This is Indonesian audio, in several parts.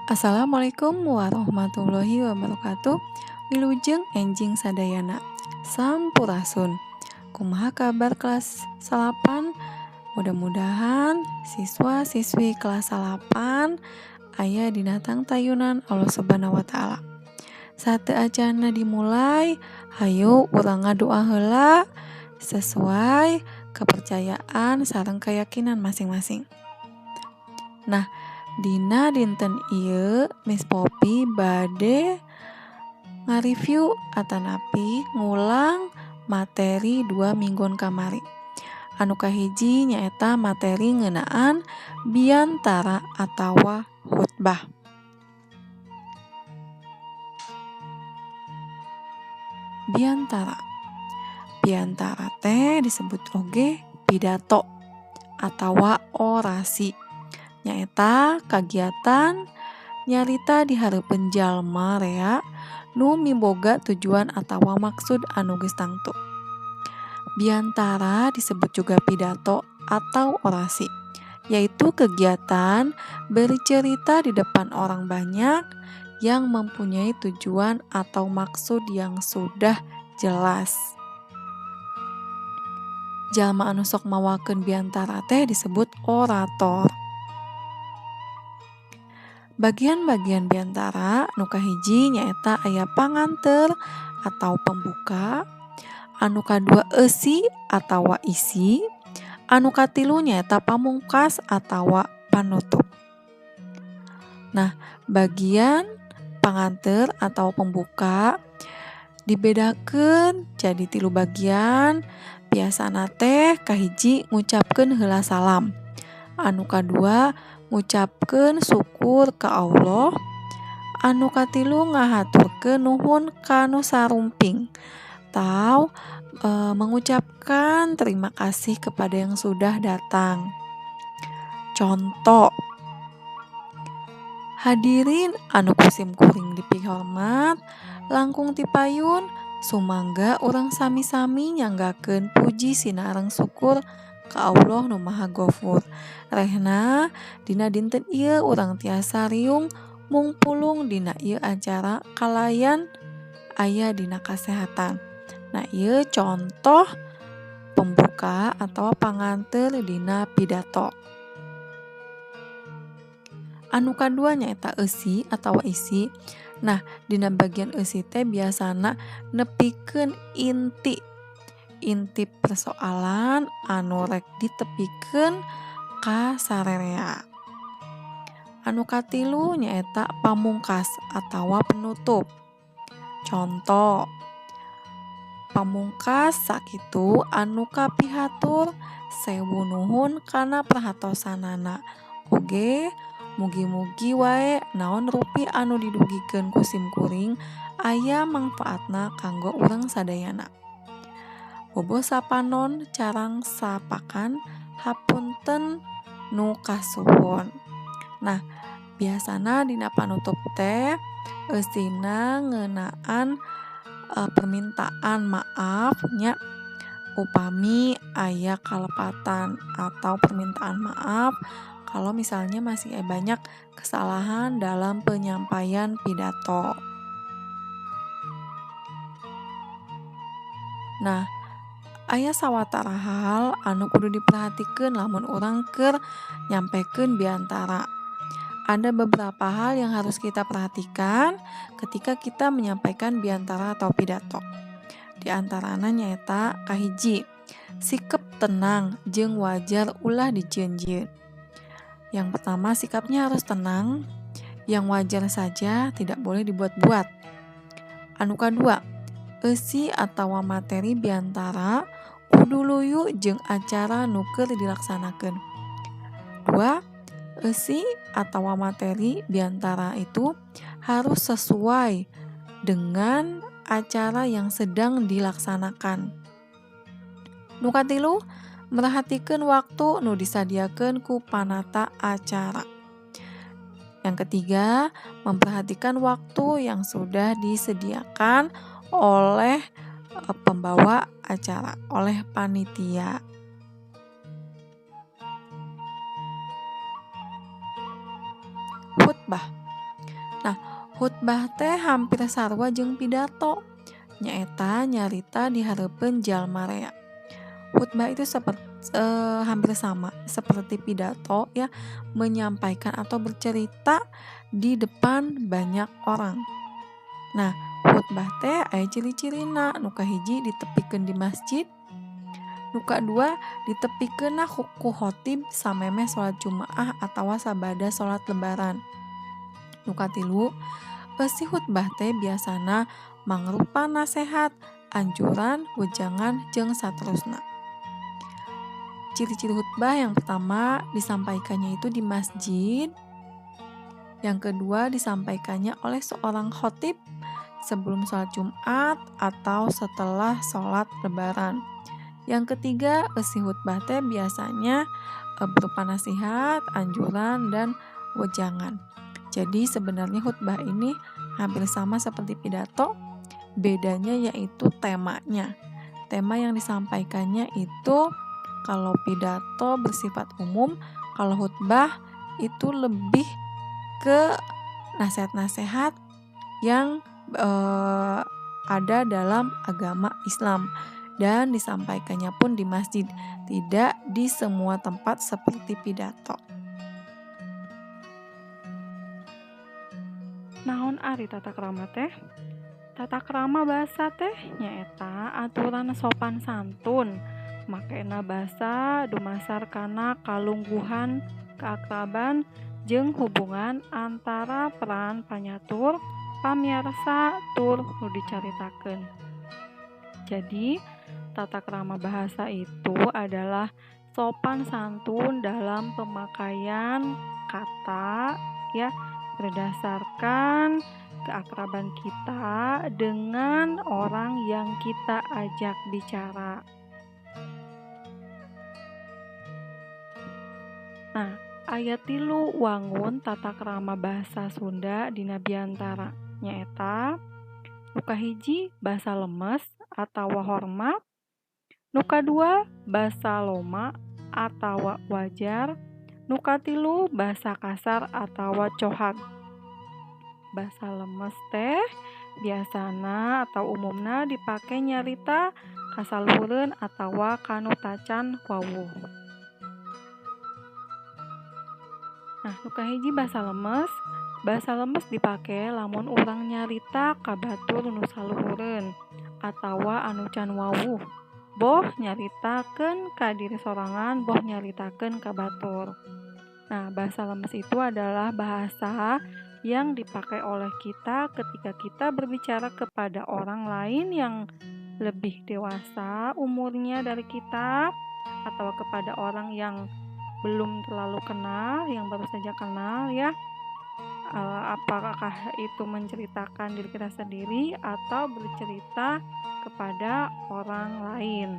Assalamualaikum warahmatullahi wabarakatuh. Wilujeng enjing sadayana Sampurasun. Kumaha kabar kelas 8? Mudah-mudahan siswa-siswi kelas 8 aya dina tayunan Allah Subhanahu wa taala. Sate acana dimulai, hayu urang ngadoa heula sesuai kepercayaan sareng keyakinan masing-masing. Nah, dina dinten ieu Miss Poppy bade nge-review atanapi ngulang materi 2 mingguan kamari. Anu kahiji nyaeta materi ngeunaan biantara atawa khutbah. Biantara teh disebut oge pidato atawa orasi. Nyaeta kagiatan nyarita di hareupeun jalma rea nu miboga tujuan atawa maksud anu geus tangtu. Biantara disebut juga pidato atau orasi, yaitu kegiatan bercerita di depan orang banyak yang mempunyai tujuan atau maksud yang sudah jelas. Jalma anu sok mawakeun biantara teh disebut orator. Bagian-bagian biantara nu kahiji nyaeta aya panganteur atau pembuka, anu kadua eusi atawa isi, anu katilu nyaeta pamungkas atawa panutup. Nah, bagian panganteur atau pembuka dibedakeun jadi 3 bagian. Biasana teh kahiji ngucapkeun heula salam, anu kadua ngucapkeun syukur ka Allah, anu katilu ngahaturkeun nuhun ka nu sarumping atau mengucapkan terima kasih kepada yang sudah datang. Contoh, hadirin anu kusim kuring dipihormat, langkung tipayun sumangga urang sami-sami nyanggakeun puji sinareng syukur ka Allah nu Maha Ghafur. Rehna dina dinten ieu urang tiasa riung mungpulung dina ieu acara kalayan aya dina kasehatan. Nah, ieu contoh pembuka atau panganteur dina pidato. Anu kadua nyaeta eusi atawa isi. Nah, dina bagian eusi teh biasana nepikeun inti persoalan anu rek ditepikeun ka sarerea. Anu katilu nyaeta pamungkas atawa penutup. Contoh, pamungkas sakitu anu kapihatur sewu nuhun kana perhatosanana. Oge mugi-mugi wae naon rupi anu didugikeun ku sim kuring aya mangfaatna kanggo urang sadayana. Bobo sapanon carang sapakan hapunten nu kasuhun. Nah, biasana dina panutup teh eusina ngeunaan permintaan maaf nya upami aya kalepatan atau permintaan maaf kalau misalnya masih banyak kesalahan dalam penyampaian pidato. Nah, aya sawatara hal anu kudu diperhatikeun lamun urang keur nyampekeun biantara. Ada beberapa hal yang harus kita perhatikan ketika kita menyampaikan biantara atau pidato. Di antarana nyaeta kahiji, sikap tenang jeung wajar ulah dijieun-jieun. Yang pertama, sikapnya harus tenang, yang wajar saja, tidak boleh dibuat-buat. Anu kadua, eusi atawa materi biantara kudu luyu jeung acara nu keur dilaksanakeun. 2. Eusi atawa materi biantara itu harus sesuai dengan acara yang sedang dilaksanakan. Nu katilu, merhatikeun waktu nu disadiakeun ku panata acara. Yang ketiga, memperhatikan waktu yang sudah disediakan oleh pembawa acara, oleh panitia. Khutbah. Khutbah teh hampir sarua jeung pidato. Nyaeta nyarita di hareupeun jalma rea. Khutbah itu hampir sama seperti pidato ya, menyampaikan atau bercerita di depan banyak orang. Nah, khutbah teh aya ciri-cirina, nu kahiji ditepikeun di masjid, nu kadua ditepikeunna ku khotib samemeh salat Jumaah atawa sabada salat lebaran. Nu katilu, eusi khutbah teh biasana mangrupa nasehat, anjuran, wejangan, jeung saterusna. Ciri-ciri khutbah yang pertama disampaikannya itu di masjid, yang kedua disampaikannya oleh seorang khotib sebelum sholat Jumat atau setelah sholat lebaran. Yang ketiga, isi khutbah teh biasanya berupa nasihat, anjuran, dan wejangan. Jadi sebenarnya khutbah ini hampir sama seperti pidato, bedanya yaitu temanya. Tema yang disampaikannya itu kalau pidato bersifat umum, kalau khutbah itu lebih ke nasihat-nasihat yang ada dalam agama Islam dan disampaikannya pun di masjid, tidak di semua tempat seperti pidato. Naon ari tata krama teh? Tata krama basa teh nyaeta aturan sopan santun. Makena basa dumasar kana kalungguhan, keakraban, jeung hubungan antara peran panyatur, pamiarsa, tur nu dicaritakeun. Jadi, tata krama bahasa itu adalah sopan santun dalam pemakaian kata ya, berdasarkan keakraban kita dengan orang yang kita ajak bicara. Nah, ayat 3 wangun tata krama bahasa Sunda dina biantara nyaeta nu kahiji basa lemes atawa hormat, nu kadua basa loma atawa wajar, nu katilu basa kasar atawa cohag. Basa lemes teh biasana atau umumna dipake nyarita kasaluhureun atawa kanu tacan wawuh. Nah, nu kahiji basa lemes dipake lamun urang nyarita ka batur nu saluhureun atawa anu can wawuh. Boh nyaritakeun ka diri sorangan, boh nyaritakeun ka batur. Nah, bahasa lemes itu adalah bahasa yang dipakai oleh kita ketika kita berbicara kepada orang lain yang lebih dewasa umurnya dari kita, atau kepada orang yang belum terlalu kenal, yang baru saja kenal ya. Apakah itu menceritakan diri kita sendiri atau bercerita kepada orang lain.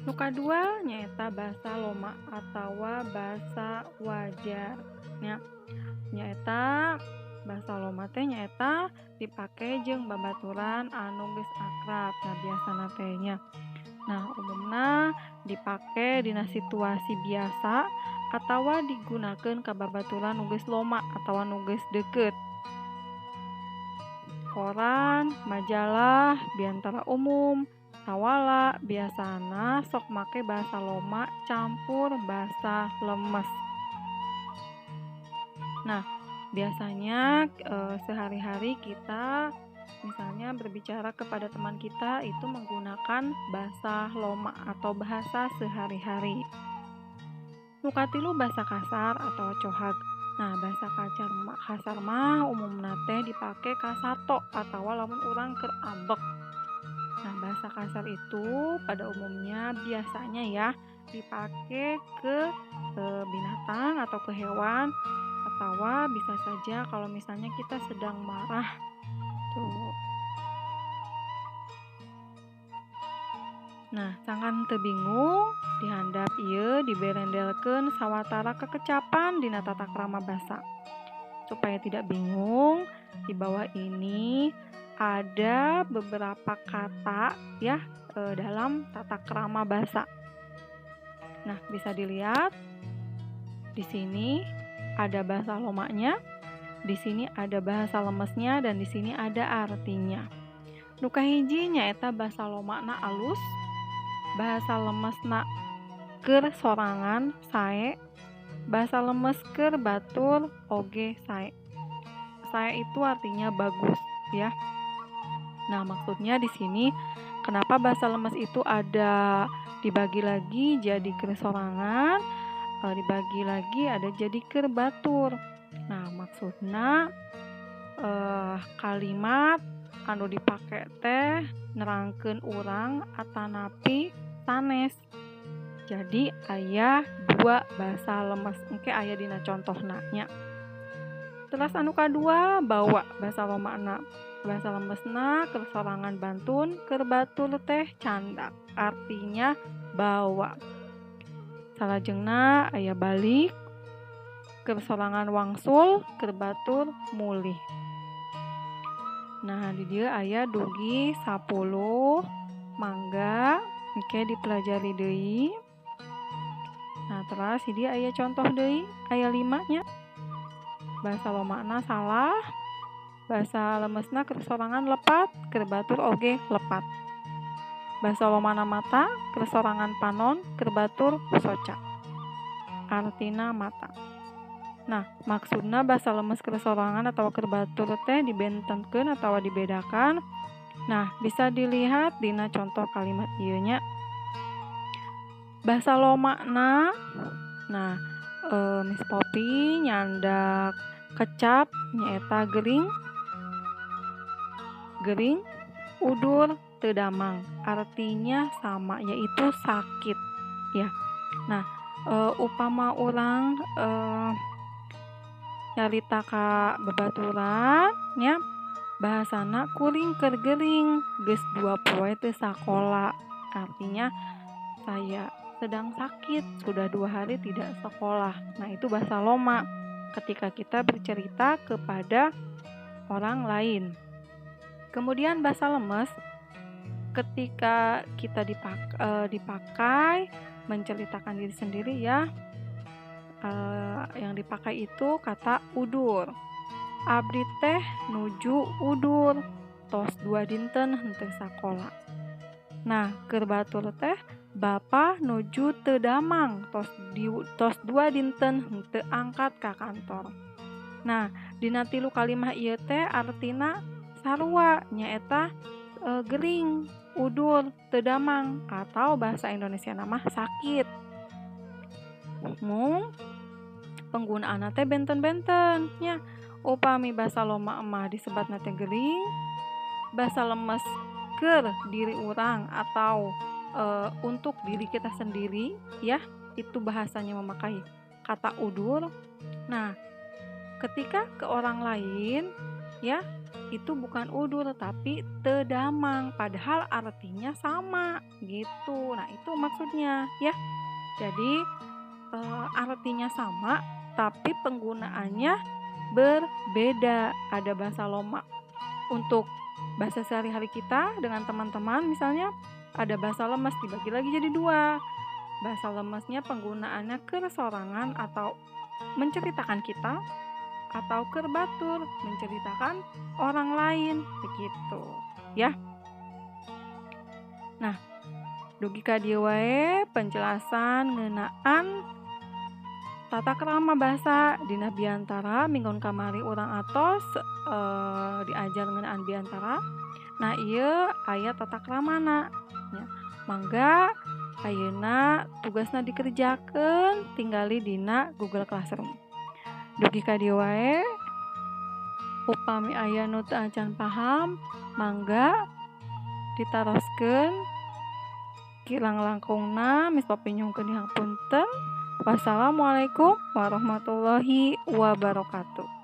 Nu kadua nyaeta basa loma atawa basa wajar. Nyaeta basa loma teh nyaeta dipake jeung babaturan anu geus akrab. Nah, biasana teh nya. Nah, umumna dipake dina situasi biasa atawa digunakeun ka babaturan nu geus loma atawa nu geus deukeut. Koran, majalah, biantara umum, sawala biasana sok make basa loma campur basa lemes. Nah, biasanya sehari-hari kita misalnya berbicara kepada teman kita itu menggunakan bahasa loma atau bahasa sehari-hari. Nu katilu basa kasar atau cohag. Nah, bahasa kasar mah umumna teh dipake kasato atawa lamun urang keur ambek. Nah, bahasa kasar itu pada umumnya biasanya ya dipake ke binatang atau ke hewan, atawa bisa saja kalau misalnya kita sedang marah tuh. Nah, sangkan teu bingung dihandap ieu diberendelkeun sawatara kekecapan dina tata krama basa. Supaya tidak bingung, di bawah ini ada beberapa kata ya dalam tata krama basa. Nah, bisa dilihat di sini ada bahasa lomanya, di sini ada bahasa lemesnya, dan di sini ada artinya. Nu kahiji nyaeta bahasa lomana alus, bahasa lemesna keur sorangan sae, bahasa lemes keur batur oge sae. Sae itu artinya bagus ya. Nah, maksudnya di sini kenapa bahasa lemes itu ada dibagi lagi jadi keur sorangan, dibagi lagi ada jadi keur batur. Nah, maksudna kalimat anu dipake teh nerangkeun urang atanapi sanes. Jadi aya 2 bahasa lemes engke aya dina contohna nya. Terus anu kadua bawa bahasa lomana. Bahasa lemesna keur sorangan bantun, keur batur teh candak. Artinya bawa. Salajengna aya balik, keur sorangan wangsul, keur batur mulih. Nah, di dieu aya dugi 10, mangga engke dipelajari deui. Nah, terus di dieu aya contoh deui, aya 5 nya. Bahasa lomana salah, bahasa lemesna keur sorangan lepat, keur batur oge lepat. Bahasa lomana mata keur sorangan panon, keur batur soca. Artina mata. Nah, maksudna bahasa lemes keur sorangan atau keur batur teh dibentenkeun atau dibedakan. Nah, bisa dilihat dina contoh kalimat ieu nya. Bahasa lomana, nah Miss Poppy nyandak kecap nyaeta gering, udur, teu damang. Artinya sama, yaitu sakit ya. Nah, upama urang nyarita ka babaturan nya bahasana kuring keur gering, geus 2 poe teu sakola. Artinya saya sedang sakit, sudah 2 hari tidak sekolah. Nah, itu bahasa loma ketika kita bercerita kepada orang lain. Kemudian bahasa lemes ketika kita dipakai menceritakan diri sendiri ya. Yang dipakai itu kata udur. Abdi teh nuju udur, tos 2 dinten henteu sakola. Nah, keur batur teh Bapa nuju teu damang, tos 2 dinten henteu angkat ka kantor. Nah, dina 3 kalimah ieu teh artina sarua nyaeta gering, udur, teu damang, atau bahasa Indonesia nama sakit. Mung penggunaanna teh benten-benten nya. Upami bahasa loma mah disebatna teh gering, bahasa lemes keur diri urang atau untuk diri kita sendiri ya, itu bahasanya memakai kata udur. Nah, ketika ke orang lain ya, itu bukan udur tapi teu damang, padahal artinya sama gitu. Nah, itu maksudnya ya. Jadi artinya sama tapi penggunaannya berbeda. Ada bahasa loma untuk bahasa sehari-hari kita dengan teman-teman, misalnya ada bahasa lemes dibagi lagi jadi 2. Bahasa lemesnya penggunaannya keur sorangan atau menceritakan kita, atau keur batur menceritakan orang lain begitu ya. Nah, dugi ka dieu wae penjelasan ngeunaan tata krama bahasa dina biantara minggon kamari urang atos diajar ngeunaan biantara. Nah, ieu aya tata kramana nya. Mangga ayeuna tugasna dikerjakeun tinggali dina Google Classroom. Dugi ka dieu wae upami aya nu teu acan paham mangga ditaroskeun kirang langkungna Miss Poppy nyuhun dihapunten. Wassalamualaikum warahmatullahi wabarakatuh.